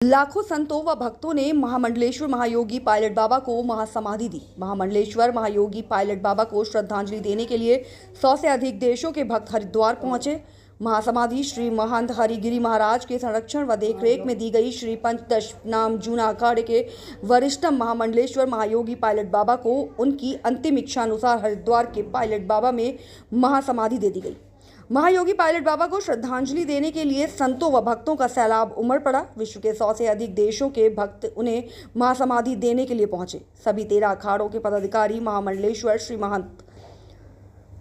लाखों संतों व भक्तों ने महामंडलेश्वर महायोगी पायलट बाबा को महासमाधि दी। महामंडलेश्वर महायोगी पायलट बाबा को श्रद्धांजलि देने के लिए 100 से अधिक देशों के भक्त हरिद्वार पहुंचे। महासमाधि श्री महंत हरिगिरी महाराज के संरक्षण व देखरेख में दी गई। श्री पंचदश नाम जूना अखाड़े के वरिष्ठम महामंडलेश्वर महायोगी पायलट बाबा को उनकी अंतिम इच्छा अनुसार हरिद्वार के पायलट बाबा में महासमाधि दे दी गई। महायोगी पायलट बाबा को श्रद्धांजलि देने के लिए संतों व भक्तों का सैलाब उमड़ पड़ा। विश्व के 100 से अधिक देशों के भक्त उन्हें महासमाधि देने के लिए पहुंचे। सभी 13 अखाड़ों के पदाधिकारी, महामंडलेश्वर श्री महंत,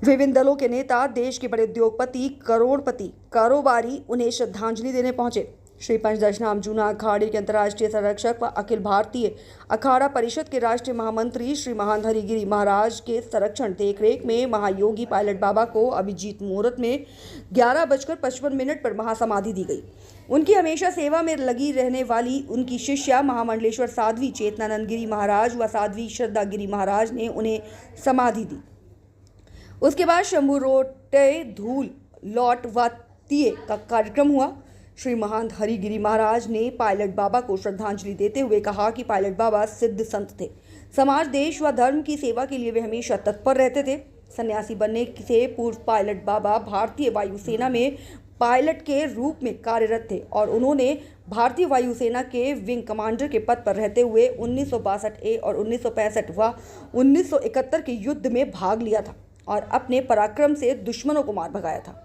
विभिन्न दलों के नेता, देश के बड़े उद्योगपति, करोड़पति, कारोबारी उन्हें श्रद्धांजलि देने पहुंचे। श्री पंचदश नाम जूना अखाड़े के अंतर्राष्ट्रीय संरक्षक व अखिल भारतीय अखाड़ा परिषद के राष्ट्रीय महामंत्री श्री महंत हरिगिरी महाराज के संरक्षण देखरेख में महायोगी पायलट बाबा को अभिजीत मुहूर्त में 11:55 पर महासमाधि दी गई। उनकी हमेशा सेवा में लगी रहने वाली उनकी शिष्या महामंडलेश्वर साध्वी चेतनानंद गिरी महाराज व साध्वी श्रद्धा गिरी महाराज ने उन्हें समाधि दी। उसके बाद शंभू रोटे धूल लौट व तिये का कार्यक्रम हुआ। श्री महंत हरिगिरी महाराज ने पायलट बाबा को श्रद्धांजलि देते हुए कहा कि पायलट बाबा सिद्ध संत थे। समाज, देश व धर्म की सेवा के लिए वे हमेशा तत्पर रहते थे। सन्यासी बनने से पूर्व पायलट बाबा भारतीय वायुसेना में पायलट के रूप में कार्यरत थे और उन्होंने भारतीय वायुसेना के विंग कमांडर के पद पर रहते हुए 1962 और 1965 व 1971 के युद्ध में भाग लिया था और अपने पराक्रम से दुश्मनों को मार भगाया था।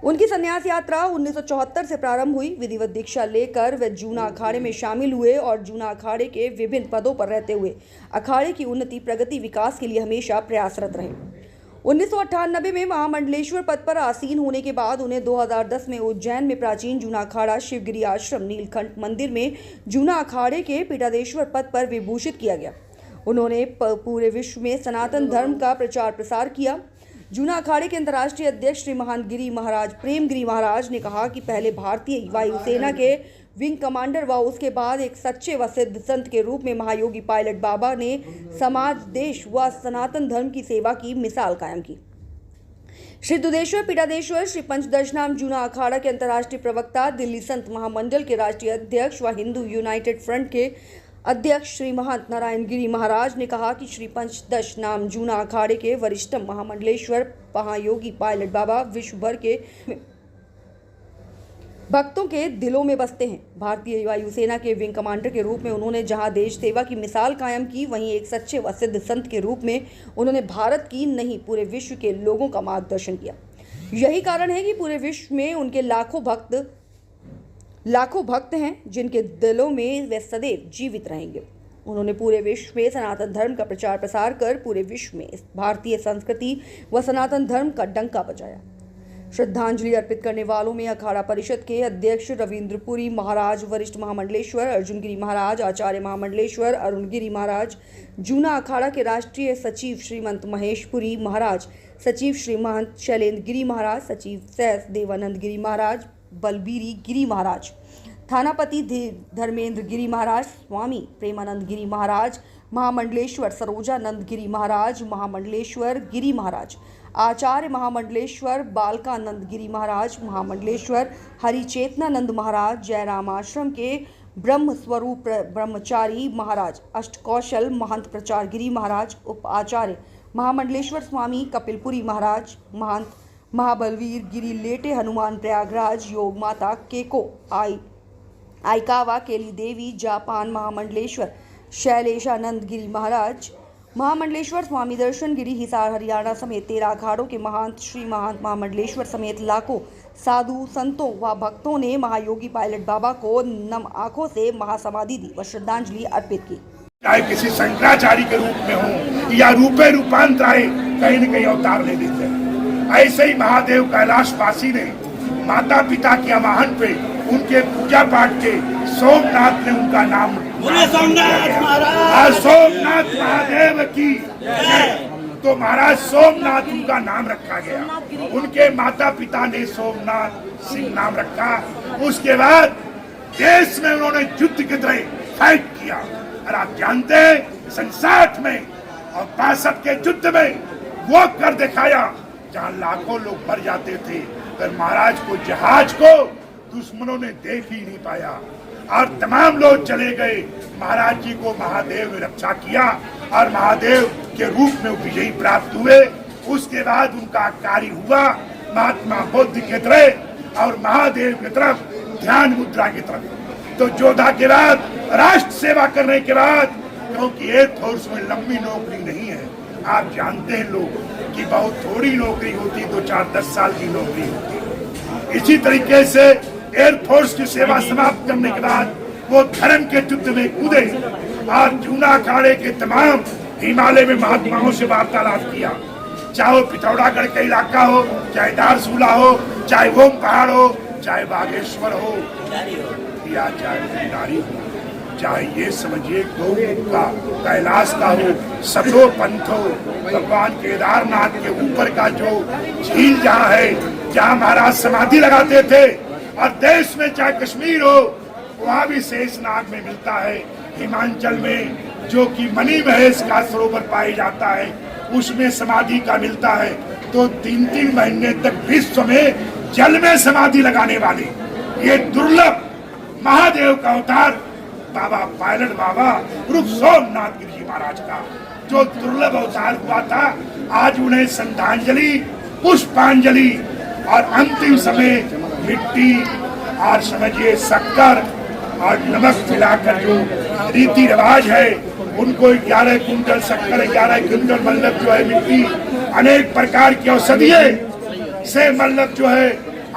उनकी संन्यास यात्रा 1974 से प्रारंभ हुई। विधिवत दीक्षा लेकर वे जूना अखाड़े में शामिल हुए और जूना अखाड़े के विभिन्न पदों पर रहते हुए अखाड़े की उन्नति, प्रगति, विकास के लिए हमेशा प्रयासरत रहे। 1998 में महामंडलेश्वर पद पर आसीन होने के बाद उन्हें 2010 में उज्जैन में प्राचीन जूना अखाड़ा शिवगिरी आश्रम नीलकंठ मंदिर में जूना अखाड़े के पीठाधीश्वर पद पर विभूषित किया गया। उन्होंने पूरे विश्व में सनातन धर्म का प्रचार प्रसार किया। जूना अखाड़े के अंतर्राष्ट्रीय अध्यक्ष श्री महंत गिरी महाराज प्रेम गिरी महाराज ने कहा कि पहले भारतीय वायुसेना के विंग कमांडर व उसके बाद एक सच्चे व सिद्ध संत के रूप में महायोगी पायलट बाबा ने समाज, देश व सनातन धर्म की सेवा की मिसाल कायम की। श्री दुधेश्वर पीठाधीश्वर श्री पंचदश नाम जूना अखाड़ा के अंतर्राष्ट्रीय प्रवक्ता, दिल्ली संत महामंडल के राष्ट्रीय अध्यक्ष व हिंदू यूनाइटेड फ्रंट के अध्यक्ष श्री महंत नारायण गिरी महाराज ने कहा कि श्री पंचदश नाम जूना अखाड़े के वरिष्ठम महामंडलेश्वर महायोगी पायलट बाबा विश्व भर के भक्तों के दिलों में बसते हैं। भारतीय वायुसेना के विंग कमांडर के रूप में उन्होंने जहां देश सेवा की मिसाल कायम की, वहीं एक सच्चे व सिद्ध संत के रूप में उन्होंने भारत की नहीं पूरे विश्व के लोगों का मार्गदर्शन किया। यही कारण है कि पूरे विश्व में उनके लाखों भक्त हैं जिनके दिलों में वे सदैव जीवित रहेंगे। उन्होंने पूरे विश्व में सनातन धर्म का प्रचार प्रसार कर पूरे विश्व में भारतीय संस्कृति व सनातन धर्म का डंका बजाया। श्रद्धांजलि अर्पित करने वालों में अखाड़ा परिषद के अध्यक्ष रविंद्रपुरी महाराज, वरिष्ठ महामंडलेश्वर अर्जुन गिरी महाराज, आचार्य महामंडलेश्वर अरुण गिरी महाराज, जूना अखाड़ा के राष्ट्रीय सचिव श्रीमंत महेशपुरी महाराज, सचिव श्री महंत शैलेंद्र गिरी महाराज, सचिव सैस देवानंद गिरी महाराज, बलबीरी गिरी महाराज, थानापति धर्मेंद्र गिरी महाराज, स्वामी प्रेमानंद गिरी महाराज, महामंडलेश्वर सरोजानंद गिरी महाराज, महामंडलेश्वर गिरी महाराज, आचार्य महामंडलेश्वर बालकानंद गिरी महाराज, महामंडलेश्वर हरिचेतनानंद महाराज, जयराम आश्रम के ब्रह्म स्वरूप ब्रह्मचारी महाराज, अष्टकौशल महंत प्रचार गिरी महाराज, उप आचार्य महामंडलेश्वर स्वामी कपिलपुरी महाराज, महंत महाबलवीर गिरी लेटे हनुमान प्रयागराज, योग माता केको आईकावा केली देवी जापान, महामंडलेश्वर शैलेशानंद गिरी महाराज, महामंडलेश्वर स्वामी दर्शन गिरी हिसार हरियाणा समेत 13 अखाड़ों के महंत श्री महंत महामंडलेश्वर समेत लाखों साधु संतों व भक्तों ने महायोगी पायलट बाबा को नम आंखों से महासमाधि दी व श्रद्धांजलि अर्पित की। चाहे किसी शंकराचार्य के रूप में हो या रूपे रूपांतर आए, कहीं न कहीं अवतार ले देते हैं। ऐसे ही महादेव कैलाशवासी ने माता पिता के आवाहन पे उनके पूजा पाठ के सोमनाथ ने उनका नाम सोमनाथ महादेव की, तो महाराज सोमनाथ उनका नाम रखा गया। उनके माता पिता ने सोमनाथ सिंह नाम रखा। उसके बाद देश में उन्होंने युद्ध की तरह फाइट किया और आप जानते हैं 67 में और 62 के युद्ध में वो कर दिखाया जहां लाखों लोग मर जाते थे, पर महाराज को जहाज को दुश्मनों ने देख ही नहीं पाया। और तमाम लोग चले गए। महाराज जी को महादेव ने रक्षा किया और महादेव के रूप में विजयी प्राप्त हुए। उसके बाद उनका कार्य हुआ महात्मा बुद्ध की तरह और महादेव की तरफ ध्यान मुद्रा की तरफ। तो योद्धा के बाद राष्ट्र सेवा करने के बाद, क्योंकि एयरफोर्स में लंबी नौकरी नहीं है, आप जानते हैं लोग कि बहुत थोड़ी नौकरी होती, 2-4-10 साल की नौकरी होती। इसी तरीके से एयरफोर्स की सेवा समाप्त करने के बाद वो धर्म के युद्ध में कूदे और जूना अखाड़े के तमाम हिमालय में महात्माओं से वार्तालाप किया, चाहे वो पिथौरागढ़ का इलाका हो, चाहे दारसूला हो, चाहे ओम पहाड़ हो, चाहे बागेश्वर हो या चाहे भंडारी हो, चाहे ये समझिए गौमुख का कैलाश का हो, सतो पंथ हो, भगवान केदारनाथ के ऊपर का जो झील जहाँ है, जहाँ महाराज समाधि लगाते थे, और देश में चाहे कश्मीर हो वहाँ भी शेषनाग में मिलता है। हिमाचल में जो कि मणि महेश का सरोवर पाया जाता है उसमें समाधि का मिलता है। तो 3-3 महीने तक विश्व में जल में समाधि लगाने वाले ये दुर्लभ महादेव का अवतार बाबा पायलट बाबा उर्फ सोमनाथ गिरी जी महाराज का जो दुर्लभ अवतार हुआ था, आज उन्हें श्रद्धांजलि, पुष्पांजलि और अंतिम समय मिट्टी और समझिए शक्कर और नमक मिलाकर जो रीति रिवाज है, उनको 11 कुंटल शक्कर, 11 कुंटल मल्लक जो है मिट्टी, अनेक प्रकार की औषधियों से मल्लक जो है,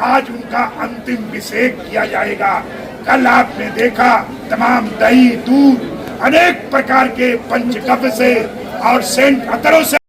आज उनका अंतिम अभिषेक किया जाएगा। कल आपने देखा तमाम दही दूध अनेक प्रकार के पंचगव्य से और सेंट अतरों से